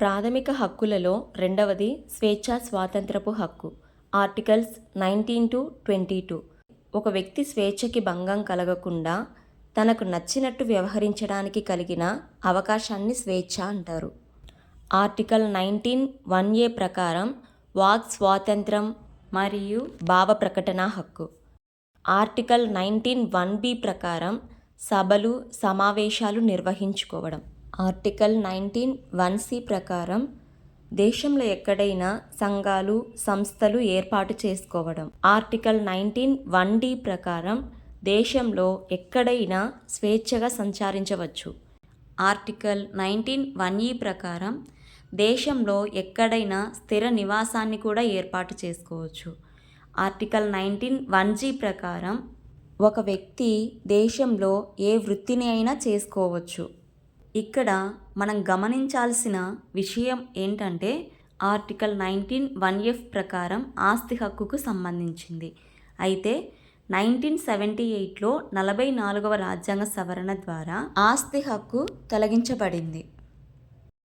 ప్రాథమిక హక్కులలో రెండవది స్వేచ్ఛా స్వాతంత్రపు హక్కు. ఆర్టికల్స్ 19-22. ఒక వ్యక్తి స్వేచ్ఛకి భంగం కలగకుండా తనకు నచ్చినట్టు వ్యవహరించడానికి కలిగిన అవకాశాన్ని స్వేచ్ఛ అంటారు. ఆర్టికల్ 19(1)(a) ప్రకారం వాక్ స్వాతంత్రం మరియు భావ ప్రకటన హక్కు. ఆర్టికల్ 19(1)(b) ప్రకారం సభలు సమావేశాలు నిర్వహించుకోవడం. ఆర్టికల్ 19(1)(c) ప్రకారం దేశంలో ఎక్కడైనా సంఘాలు సంస్థలు ఏర్పాటు చేసుకోవడం. ఆర్టికల్ 19(1)(d) ప్రకారం దేశంలో ఎక్కడైనా స్వేచ్ఛగా సంచరించవచ్చు. ఆర్టికల్ 19(1)(e) ప్రకారం దేశంలో ఎక్కడైనా స్థిర నివాసాన్ని కూడా ఏర్పాటు చేసుకోవచ్చు. ఆర్టికల్ 19(1)(g) ప్రకారం ఒక వ్యక్తి దేశంలో ఏ వృత్తిని అయినా చేసుకోవచ్చు. ఇక్కడ మనం గమనించాల్సిన విషయం ఏంటంటే ఆర్టికల్ 19(1)(f) ప్రకారం ఆస్తి హక్కుకు సంబంధించింది. అయితే 1978లో 44వ రాజ్యాంగ సవరణ ద్వారా ఆస్తి హక్కు తొలగించబడింది.